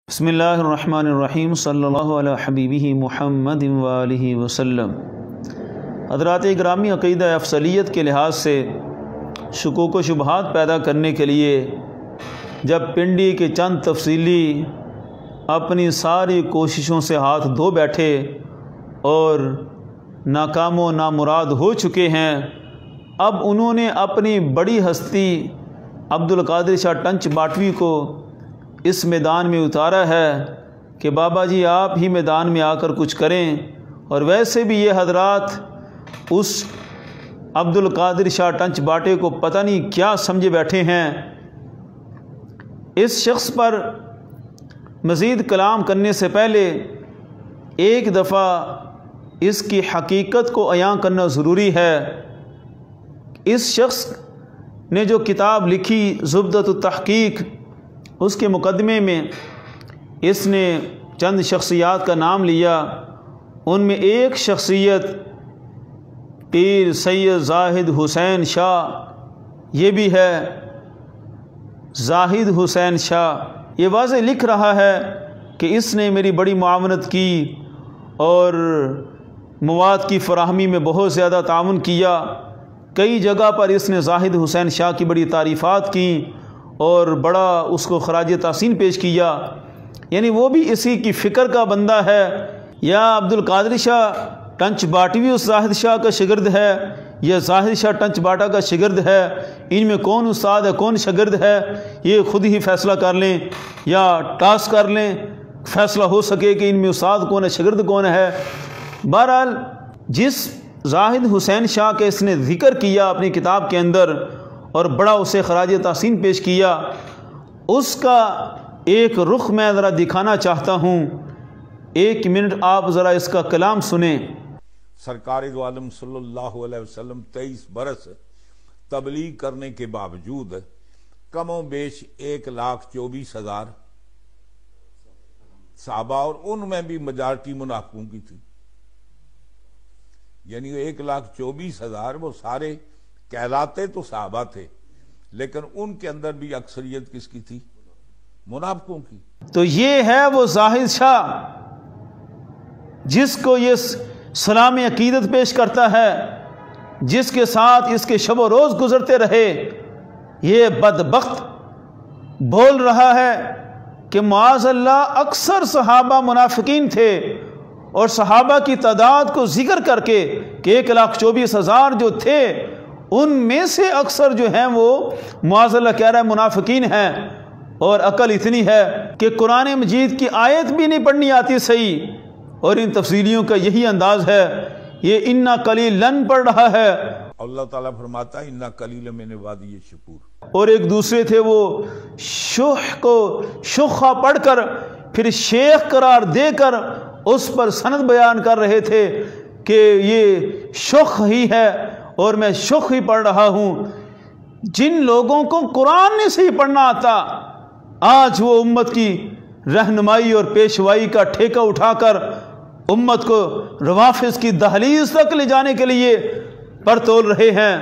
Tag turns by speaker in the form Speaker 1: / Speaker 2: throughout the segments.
Speaker 1: بسم اللہ الرحمن الرحیم صلی اللہ علی حبیبہ محمد وآلہ وسلم۔ حضرات گرامی، عقیدہ افضلیت کے لحاظ سے شکوک و شبہات پیدا کرنے کے لیے جب پنڈی کے چند تفصیلی اپنی ساری کوششوں سے ہاتھ دھو بیٹھے اور ناکام و نامراد ہو چکے ہیں، اب انہوں نے اپنی بڑی ہستی عبدالقادر شاہ ٹنچ باٹوی کو اس میدان میں اتارا ہے کہ بابا جی آپ ہی میدان میں آ کر کچھ کریں۔ اور ویسے بھی یہ حضرات اس عبدالقادر شاہ ٹنچ باٹے کو پتہ نہیں کیا سمجھے بیٹھے ہیں۔ اس شخص پر مزید کلام کرنے سے پہلے ایک دفعہ اس کی حقیقت کو عیاں کرنا ضروری ہے۔ اس شخص نے جو کتاب لکھی زبدۃ التحقیق، اس کے مقدمے میں اس نے چند شخصیات کا نام لیا۔ ان میں ایک شخصیت پیر سید زاہد حسین شاہ یہ بھی ہے۔ زاہد حسین شاہ یہ واضح لکھ رہا ہے کہ اس نے میری بڑی معاونت کی اور مواد کی فراہمی میں بہت زیادہ تعاون کیا۔ کئی جگہ پر اس نے زاہد حسین شاہ کی بڑی تعریفات کی اور بڑا اس کو خراج تحسین پیش کیا، یعنی وہ بھی اسی کی فکر کا بندہ ہے۔ یا عبدالقادر شاہ ٹنچ باٹوی اس زاہد شاہ کا شاگرد ہے یا زاہد شاہ ٹنچ باٹا کا شاگرد ہے؟ ان میں کون استاد ہے کون شاگرد ہے یہ خود ہی فیصلہ کر لیں یا ٹاس کر لیں، فیصلہ ہو سکے کہ ان میں استاد کون ہے شاگرد کون ہے۔ بہرحال جس زاہد حسین شاہ کے اس نے ذکر کیا اپنی کتاب کے اندر اور بڑا اسے خراج تحسین پیش کیا، اس کا ایک رخ میں ذرا دکھانا چاہتا ہوں۔ ایک منٹ آپ ذرا اس کا کلام سنیں۔
Speaker 2: سرکار دو عالم صلی اللہ علیہ وسلم 23 برس تبلیغ کرنے کے باوجود کم و بیش 1,24,000 صحابہ، اور ان میں بھی میجارٹی منافقوں کی تھی، یعنی 1,24,000 وہ سارے کہلاتے تو صحابہ تھے، لیکن ان کے اندر بھی اکثریت کس کی تھی؟ منافقوں کی۔
Speaker 1: تو یہ ہے وہ زاہد شاہ جس کو یہ سلام عقیدت پیش کرتا ہے، جس کے ساتھ اس کے شب و روز گزرتے رہے۔ یہ بدبخت بول رہا ہے کہ معاذ اللہ اکثر صحابہ منافقین تھے، اور صحابہ کی تعداد کو ذکر کر کے کہ 1,24,000 جو تھے ان میں سے اکثر جو ہیں وہ معاذ اللہ کہہ رہا ہے منافقین ہیں۔ اور عقل اتنی ہے کہ قرآن مجید کی آیت بھی نہیں پڑھنی آتی صحیح، اور ان تفصیلیوں کا یہی انداز ہے۔ یہ انا قلیلن پڑھ رہا ہے،
Speaker 2: اللہ تعالیٰ فرماتا ہے انا قلیل من عبادی الشکور،
Speaker 1: اور ایک دوسرے تھے وہ شح کو شخا پڑھ کر پھر شیخ قرار دے کر اس پر سند بیان کر رہے تھے کہ یہ شخ ہی ہے اور میں شخ ہی پڑھ رہا ہوں۔ جن لوگوں کو قرآن نہیں صحیح پڑھنا آتا، آج وہ امت کی رہنمائی اور پیشوائی کا ٹھیکہ اٹھا کر امت کو روافض کی دہلیز تک لے جانے کے لیے پر تول رہے ہیں۔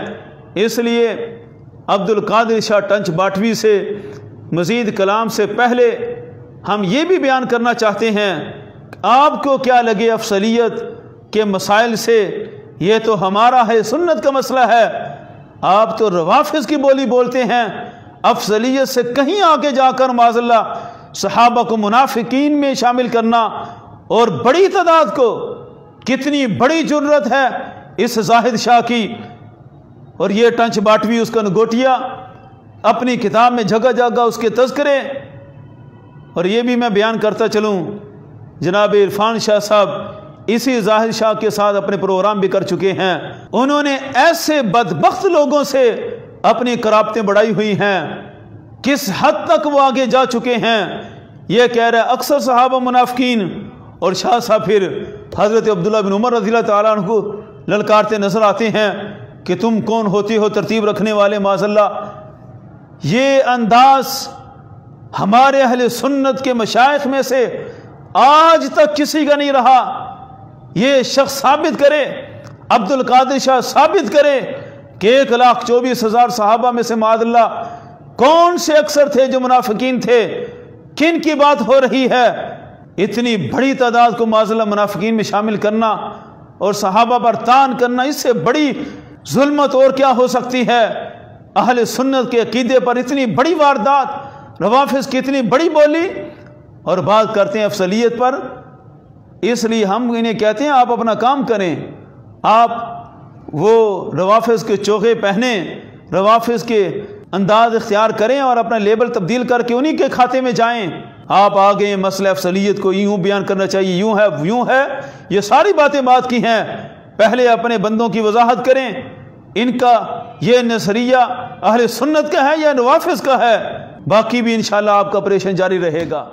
Speaker 1: اس لیے عبدالقادر شاہ ٹنچ باٹوی سے مزید کلام سے پہلے ہم یہ بھی بیان کرنا چاہتے ہیں کہ آپ کو کیا لگے افضلیت کے مسائل سے، یہ تو ہمارا ہے سنت کا مسئلہ ہے۔ آپ تو روافض کی بولی بولتے ہیں، افضلیت سے کہیں آگے جا کر معاذ اللہ صحابہ کو منافقین میں شامل کرنا، اور بڑی تعداد کو، کتنی بڑی جرت ہے اس زاہد شاہ کی۔ اور یہ ٹنچ باٹوی اس کا نگوٹیا اپنی کتاب میں جگہ جگہ اس کے تذکرے، اور یہ بھی میں بیان کرتا چلوں، جناب عرفان شاہ صاحب اسی زاہد شاہ کے ساتھ اپنے پروگرام بھی کر چکے ہیں۔ انہوں نے ایسے بدبخت لوگوں سے اپنی قرابتیں بڑھائی ہوئی ہیں، کس حد تک وہ آگے جا چکے ہیں۔ یہ کہہ رہے اکثر صحابہ منافقین، اور شاہ صاحب پھر حضرت عبداللہ بن عمر رضی اللہ تعالیٰ عنہ کو للکارتے نظر آتے ہیں کہ تم کون ہوتے ہو ترتیب رکھنے والے معاذ اللہ۔ یہ انداز ہمارے اہل سنت کے مشائخ میں سے آج تک کسی کا نہیں رہا۔ یہ شخص ثابت کرے، عبدالقادر شاہ ثابت کرے کہ 1,24,000 صحابہ میں سے معاذ اللہ کون سے اکثر تھے جو منافقین تھے؟ کن کی بات ہو رہی ہے؟ اتنی بڑی تعداد کو معذلہ منافقین میں شامل کرنا اور صحابہ پر تان کرنا، اس سے بڑی ظلمت اور کیا ہو سکتی ہے؟ اہل سنت کے عقیدے پر اتنی بڑی واردات، روافض کی اتنی بڑی بولی، اور بات کرتے ہیں افضلیت پر۔ اس لیے ہم انہیں کہتے ہیں آپ اپنا کام کریں، آپ وہ روافض کے چوغے پہنیں، روافض کے انداز اختیار کریں اور اپنا لیبل تبدیل کر کے انہی کے کھاتے میں جائیں۔ آپ آگے مسئلہ افضلیت کو یوں بیان کرنا چاہیے، یوں ہے، یہ ساری باتیں بات کی ہیں۔ پہلے اپنے بندوں کی وضاحت کریں، ان کا یہ نظریہ اہل سنت کا ہے یا روافض کا ہے، باقی بھی انشاءاللہ آپ کا آپریشن جاری رہے گا۔